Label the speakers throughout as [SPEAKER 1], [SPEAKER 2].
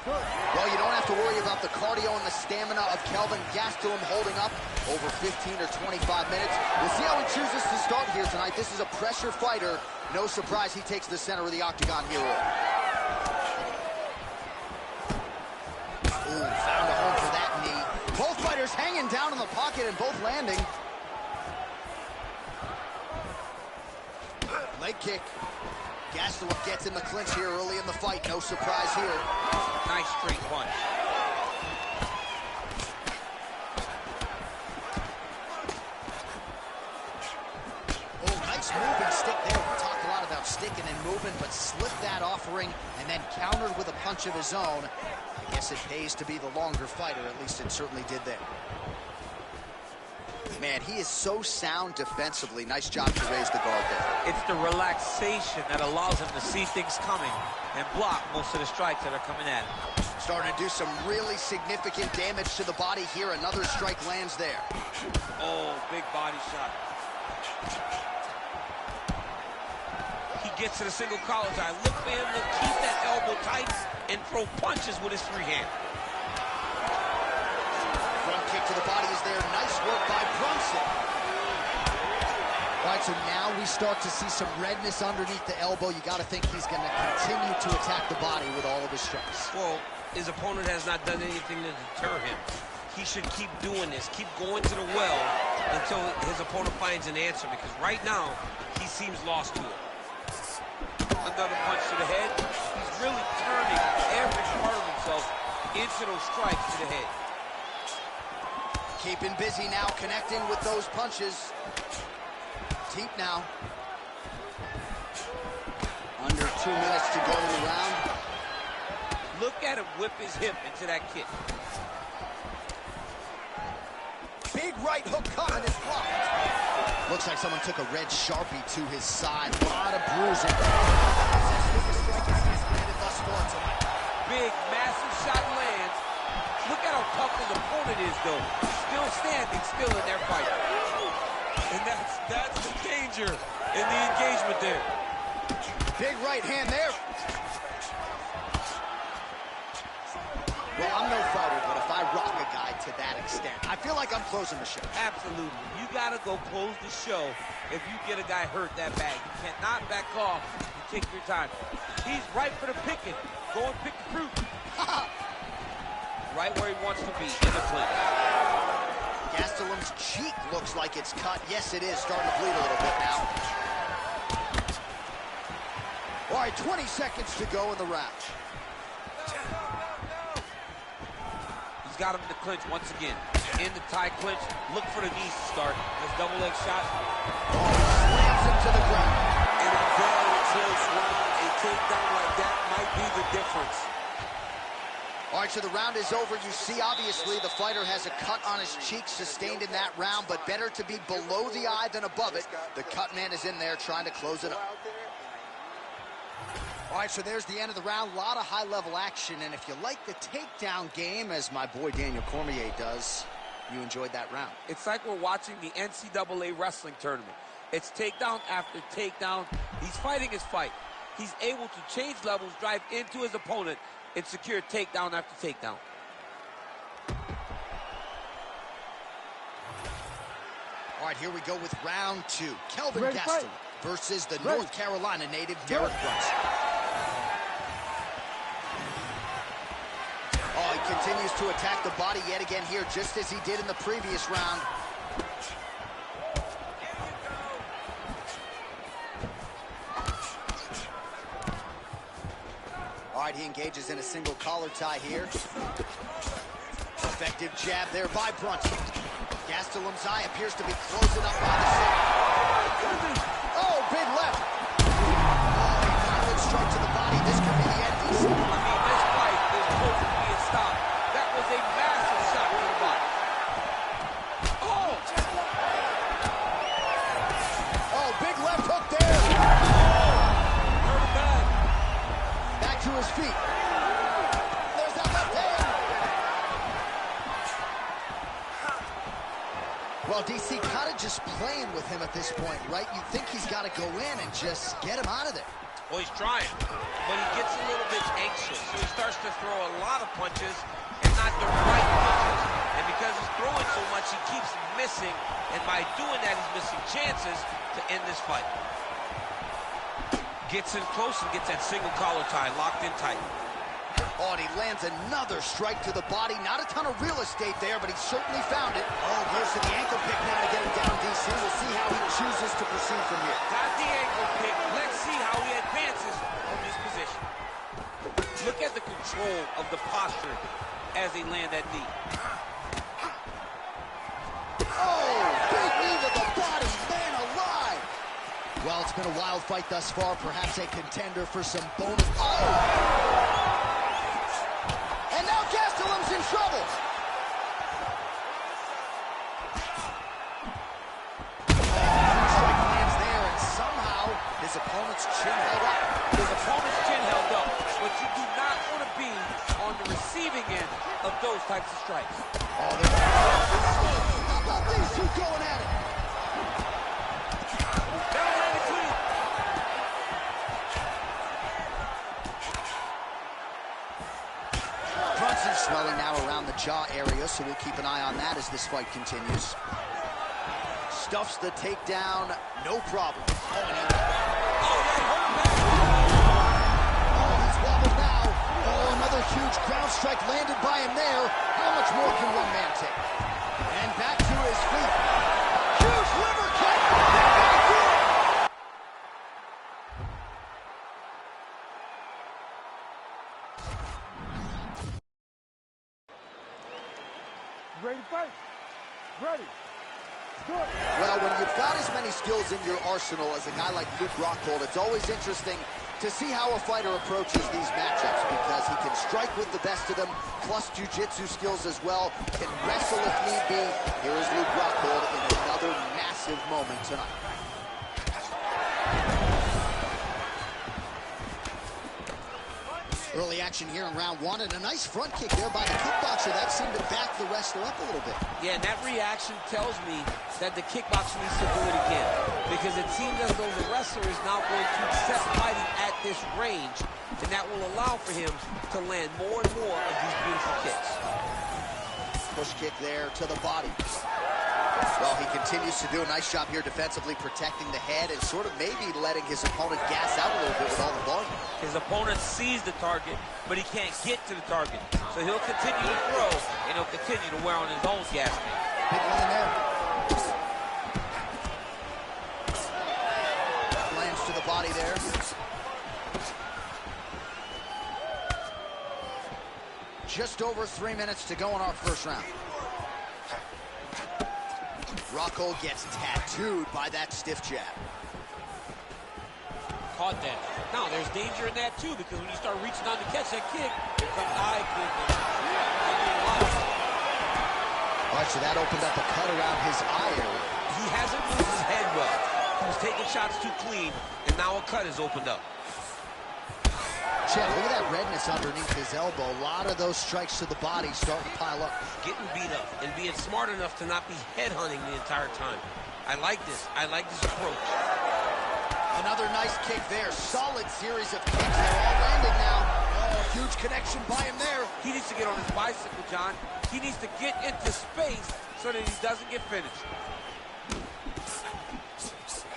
[SPEAKER 1] Well, you don't have to worry about the cardio and the stamina of Kelvin Gastelum holding up over 15 or 25 minutes. We'll see how he chooses to start here tonight. This is a pressure fighter. No surprise he takes the center of the octagon here. Ooh, found a home for that knee. Both fighters hanging down in the pocket and both landing. Leg kick. Gastelum gets in the clinch here early in the fight. No surprise here.
[SPEAKER 2] Nice straight punch.
[SPEAKER 1] Oh, nice moving stick there. We talk a lot about sticking and moving, but slipped that offering and then countered with a punch of his own. I guess it pays to be the longer fighter. At least it certainly did there. Man, he is so sound defensively. Nice job to raise the guard there.
[SPEAKER 2] It's the relaxation that allows him to see things coming and block most of the strikes that are coming at him.
[SPEAKER 1] Starting to do some really significant damage to the body here. Another strike lands there.
[SPEAKER 2] Oh, big body shot. He gets to the single collar tie. Look for him to keep that elbow tight and throw punches with his free hand.
[SPEAKER 1] Front kick to the body is there. Nice work by Brunson. All right, so now we start to see some redness underneath the elbow. You got to think he's going to continue to attack the body with all of his strikes.
[SPEAKER 2] Well, his opponent has not done anything to deter him. He should keep doing this, keep going to the well until his opponent finds an answer, because right now, he seems lost to it. Another punch to the head. He's really turning every part of himself into those strikes to the head.
[SPEAKER 1] Keeping busy now, connecting with those punches. Deep now. Under 2 minutes to go in the round.
[SPEAKER 2] Look at him whip his hip into that kick.
[SPEAKER 1] Big right hook coming is blocked. Looks like someone took a red Sharpie to his side. A lot of bruising. Thus far tonight.
[SPEAKER 2] Big, massive shot lands. Look at how tough his opponent is, though. Still standing, still in their fight. And that's the danger in the engagement there.
[SPEAKER 1] Big right hand there. Well, I'm no fighter, but if I rock a guy to that extent, I feel like I'm closing the show.
[SPEAKER 2] Absolutely. You got to go close the show if you get a guy hurt that bad. You cannot back off. You take your time. He's right for the picking. Go and pick the fruit. Right where he wants to be, in the clinch.
[SPEAKER 1] Gastelum's cheek looks like it's cut. Yes, it is. Starting to bleed a little bit now. All right, 20 seconds to go in the round.
[SPEAKER 2] He's got him in the clinch once again. In the tie clinch. Look for the knees to start. This double leg shot.
[SPEAKER 1] Slams him to the ground.
[SPEAKER 3] In a very close round, a takedown like that might be the difference.
[SPEAKER 1] All right, so the round is over. You see, obviously, the fighter has a cut on his cheek sustained in that round, but better to be below the eye than above it. The cut man is in there trying to close it up. All right, so there's the end of the round. A lot of high-level action, and if you like the takedown game, as my boy Daniel Cormier does, you enjoyed that round.
[SPEAKER 2] It's like we're watching the NCAA wrestling tournament. It's takedown after takedown. He's fighting his fight. He's able to change levels, drive into his opponent, and secure takedown after takedown.
[SPEAKER 1] All right, here we go with round two. Kelvin Gastelum versus the North Carolina native Derek Brunson. Oh, he continues to attack the body yet again here, just as he did in the previous round. All right, he engages in a single collar tie here. Effective jab there by Brunson. Gastelum's eye appears to be closing up on the center. Oh, big left. Oh, a violent strike to the body. This could be the end.
[SPEAKER 2] I mean, this fight is supposed to be a stop. That was a massive shot to the body. Oh!
[SPEAKER 1] Oh, big left hook there.
[SPEAKER 2] Hurt bad.
[SPEAKER 1] Back to his feet. There's that left hand. Well, DC kind of just playing with him at this point, right? You think he's got to go in and just get him out of there.
[SPEAKER 2] Well, he's trying, but he gets a little bit anxious, so he starts to throw a lot of punches and not the right punches. And because he's throwing so much, he keeps missing, and by doing that, he's missing chances to end this fight. Gets in close and gets that single collar tie locked in tight.
[SPEAKER 1] Oh, and he lands another strike to the body. Not a ton of real estate there, but he certainly found it. Oh, goes to the ankle pick now to get him down, DC. We'll see how he chooses to proceed from here.
[SPEAKER 2] Got the ankle pick. Let's see how he advances from this position. Look at the control of the posture as they land that knee.
[SPEAKER 1] Oh, big knee to the body, man alive. Well, it's been a wild fight thus far. Perhaps a contender for some bonus. Oh! And now Gastelum's in trouble. Strike lands there, and somehow his opponent's chin held up.
[SPEAKER 2] His opponent's chin held up, but you do not want to be on the receiving end of those types of strikes.
[SPEAKER 1] Oh, how about these two going at it? Brunson's swelling now around the jaw area, so we'll keep an eye on that as this fight continues. Stuffs the takedown, no problem. Oh, he's wobbled now. Oh, another huge ground strike landed by him there. How much more can one man take? And back to his feet. Huge liver kick.
[SPEAKER 4] Ready to fight? Ready. Good.
[SPEAKER 1] Well, when you've got as many skills in your arsenal as a guy like Luke Rockhold, it's always interesting to see how a fighter approaches these matchups, because he can strike with the best of them, plus jiu-jitsu skills as well, can wrestle if need be. Here is Luke Rockhold in another massive moment tonight. Early action here in round one, and a nice front kick there by the kickboxer. That seemed to back the wrestler up a little bit.
[SPEAKER 2] Yeah, and that reaction tells me that the kickboxer needs to do it again, because it seems as though the wrestler is now going to accept fighting at this range, and that will allow for him to land more and more of these beautiful kicks.
[SPEAKER 1] Push kick there to the body. Well, he continues to do a nice job here defensively, protecting the head and sort of maybe letting his opponent gas out a little bit with all the volume.
[SPEAKER 2] His opponent sees the target, but he can't get to the target. So he'll continue to throw, and he'll continue to wear on his own gas tank.
[SPEAKER 1] Big one there. Lands to the body there. Just over 3 minutes to go in our first round. Rockhold gets tattooed by that stiff jab.
[SPEAKER 2] Caught that. Now, there's danger in that, too, because when you start reaching down to catch that kick, here comes eye goodness.
[SPEAKER 1] All right, so that opened up a cut around his eye area.
[SPEAKER 2] He hasn't moved his head well. He was taking shots too clean, and now a cut has opened up.
[SPEAKER 1] Chet, look at that redness underneath his elbow. A lot of those strikes to the body starting to pile up.
[SPEAKER 2] Getting beat up and being smart enough to not be headhunting the entire time. I like this. I like this approach.
[SPEAKER 1] Another nice kick there. Solid series of kicks. They're all landing now. Oh, huge connection by him there.
[SPEAKER 2] He needs to get on his bicycle, John. He needs to get into space so that he doesn't get finished.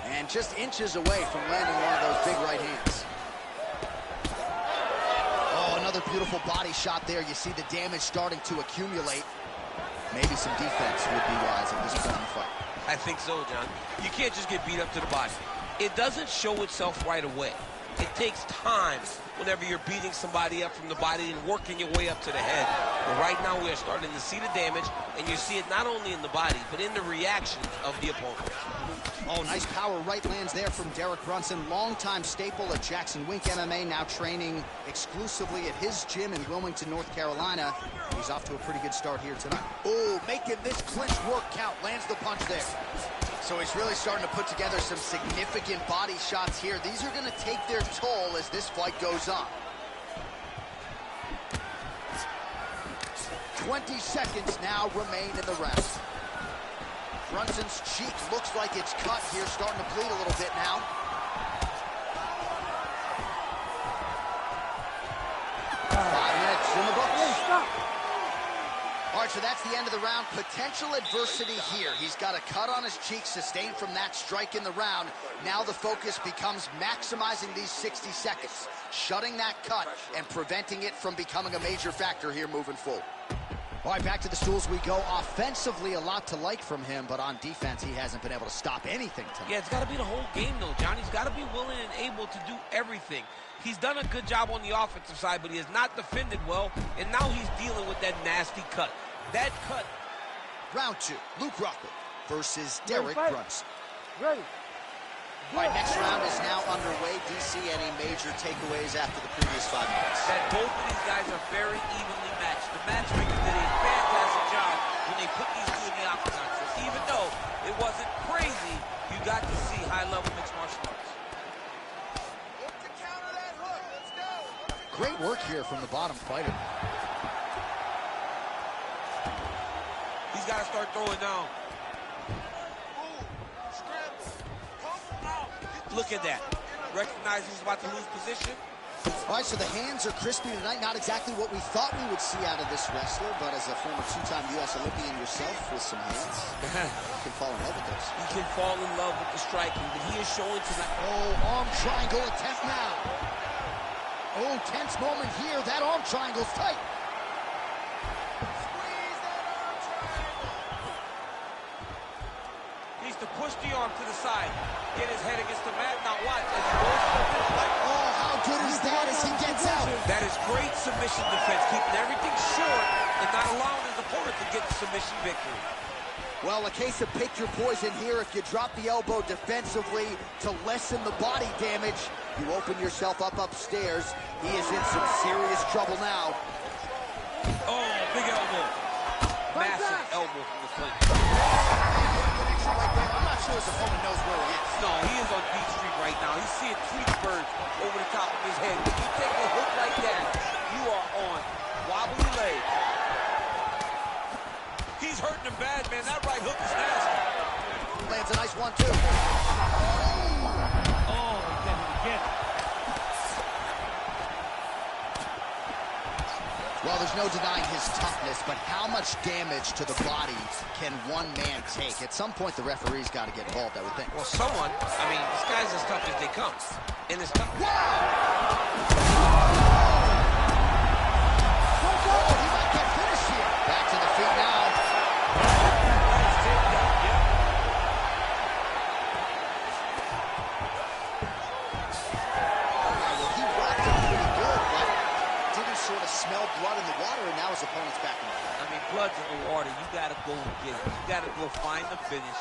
[SPEAKER 1] And just inches away from landing one of those big right hands. Oh, another beautiful body shot there. You see the damage starting to accumulate. Maybe some defense would be wise at this point in the fight.
[SPEAKER 2] I think so, John. You can't just get beat up to the body. It doesn't show itself right away. It takes time whenever you're beating somebody up from the body and working your way up to the head. But right now we are starting to see the damage, and you see it not only in the body, but in the reactions of the opponent.
[SPEAKER 1] Oh, nice power right lands there from Derek Brunson, longtime staple at Jackson Wink MMA, now training exclusively at his gym in Wilmington, North Carolina. He's off to a pretty good start here tonight. Oh, making this clinch work count, lands the punch there. So he's really starting to put together some significant body shots here. These are going to take their toll as this fight goes on. 20 seconds now remain in the round. Brunson's cheek looks like it's cut here, starting to bleed a little bit now. So that's the end of the round. Potential adversity here. He's got a cut on his cheek sustained from that strike in the round. Now the focus becomes maximizing these 60 seconds, shutting that cut and preventing it from becoming a major factor here moving forward. All right, back to the stools we go. Offensively, a lot to like from him, but on defense, he hasn't been able to stop anything tonight.
[SPEAKER 2] Yeah, it's got to be the whole game, though, John. He's got to be willing and able to do everything. He's done a good job on the offensive side, but he has not defended well, and now he's dealing with that nasty cut. That cut.
[SPEAKER 1] Round 2, Luke Rockhold versus Derek Brunson.
[SPEAKER 4] Ready.
[SPEAKER 1] All right, next round is now underway. Do you see any major takeaways after the previous 5 minutes?
[SPEAKER 2] That both of these guys are very evenly matched. The matchmaker did a fantastic job when they put these two in the octagon. So even though it wasn't crazy, you got to see high-level mixed martial arts.
[SPEAKER 3] Look to counter that hook. Let's go.
[SPEAKER 1] Great work here from the bottom fighter.
[SPEAKER 2] He's got to start throwing down. Look at that. Recognize he's about to lose position.
[SPEAKER 1] All right, so the hands are crispy tonight. Not exactly what we thought we would see out of this wrestler, but as a former 2-time U.S. Olympian yourself with some hands, you can fall in love with those.
[SPEAKER 2] He can fall in love with the striking, but he is showing tonight.
[SPEAKER 1] Oh, arm triangle attempt now. Oh, tense moment here. That arm triangle's tight.
[SPEAKER 2] Needs to push the arm to the side. Get his head against the mat. Now watch as he goes to the finish line.
[SPEAKER 1] Oh, how good is that as he gets out?
[SPEAKER 2] That is great submission defense, keeping everything short and not allowing his opponent to get the submission victory.
[SPEAKER 1] Well, a case of pick your poison here. If you drop the elbow defensively to lessen the body damage, you open yourself up upstairs. He is in some serious trouble now.
[SPEAKER 2] Oh, big elbow. Massive elbow from the clinch.
[SPEAKER 1] I'm not sure his opponent knows where he is.
[SPEAKER 2] No, he is on Beach Street right now. He's seeing Tweety birds over the top of his head. When you take a hook like that, you are on wobbly legs. He's hurting him bad, man. That right hook is nasty.
[SPEAKER 1] Lands a nice 1-2.
[SPEAKER 2] Oh, he did it again.
[SPEAKER 1] Well, there's no denying his toughness, but how much damage to the body can one man take? At some point, the referee's got to get involved, I would think.
[SPEAKER 2] Well, someone, I mean, this guy's as tough as they come. And it's tough.
[SPEAKER 1] Wow! Oh, he might get finished here. Back to the feet now. Well, he rocked him pretty good, but didn't sort of smell blood in the water, and now his opponent's back in the fight.
[SPEAKER 2] I mean, blood's in the water. You got to go and get it. You got to go find the finish.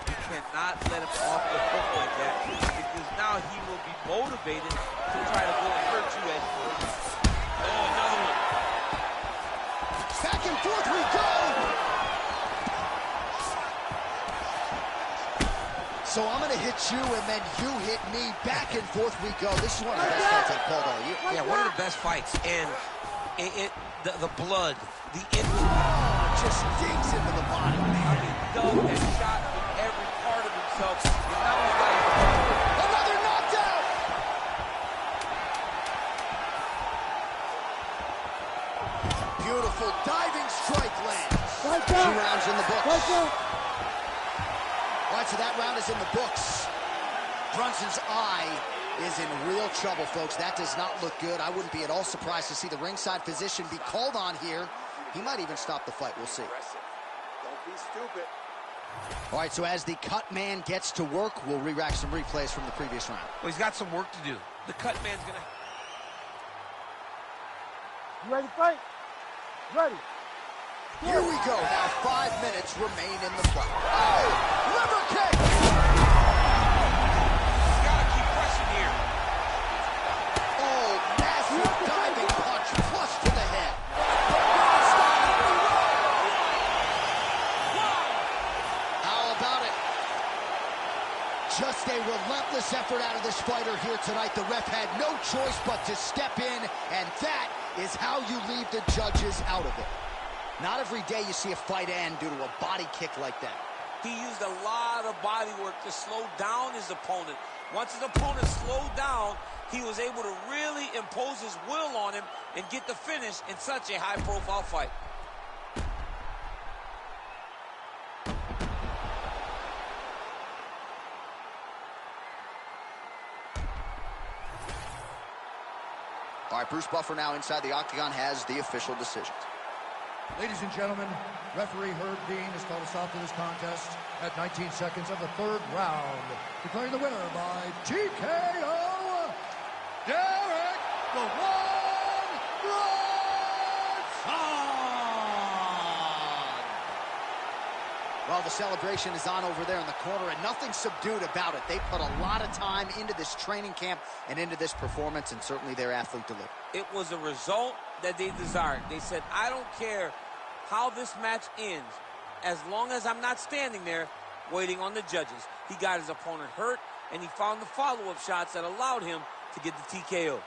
[SPEAKER 2] You cannot let him off the hook like that, because now he will be motivated to try to go and hurt you at first. Oh, another one.
[SPEAKER 1] Back and forth we go! So I'm going to hit you, and then you hit me. Back and forth we go. This is one of the best fights I've called all year.
[SPEAKER 2] Yeah, one of the best fights. And the blood, the injury,
[SPEAKER 1] Just digs into the body,
[SPEAKER 2] I
[SPEAKER 1] man.
[SPEAKER 2] mean, dug and shot with every part of himself. And now he's got
[SPEAKER 1] Another knockdown! Beautiful diving strike lands. 2 rounds in the books. All right, so that round is in the books. Brunson's eye is in real trouble, folks. That does not look good. I wouldn't be at all surprised to see the ringside physician be called on here. He might even stop the fight. We'll see.
[SPEAKER 3] Don't be stupid.
[SPEAKER 1] All right, so as the cut man gets to work, we'll re-rack some replays from the previous round.
[SPEAKER 2] Well, he's got some work to do. The cut man's going to...
[SPEAKER 4] You ready to fight? Ready.
[SPEAKER 1] Here we go. Now 5 minutes remain in the fight. Oh, liver kick!
[SPEAKER 2] He's got to keep pressing here.
[SPEAKER 1] Oh, massive diving punch flush to the head. How about it? Just a relentless effort out of this fighter here tonight. The ref had no choice but to step in, and that is how you leave the judges out of it. Not every day you see a fight end due to a body kick like that.
[SPEAKER 2] He used a lot of body work to slow down his opponent. Once his opponent slowed down, he was able to really impose his will on him and get the finish in such a high-profile fight.
[SPEAKER 1] right, Bruce Buffer now inside the octagon has the official decisions.
[SPEAKER 5] Ladies and gentlemen, referee Herb Dean has called a stop to this contest at 19 seconds of the third round, declaring the winner by TKO, Derek the One Brunson!
[SPEAKER 1] Well, the celebration is on over there in the corner, and nothing subdued about it. They put a lot of time into this training camp and into this performance, and certainly their athlete delivered.
[SPEAKER 3] It was a result that they desired. They said, I don't care how this match ends, as long as I'm not standing there waiting on the judges. He got his opponent hurt, and he found the follow-up shots that allowed him to get the TKO.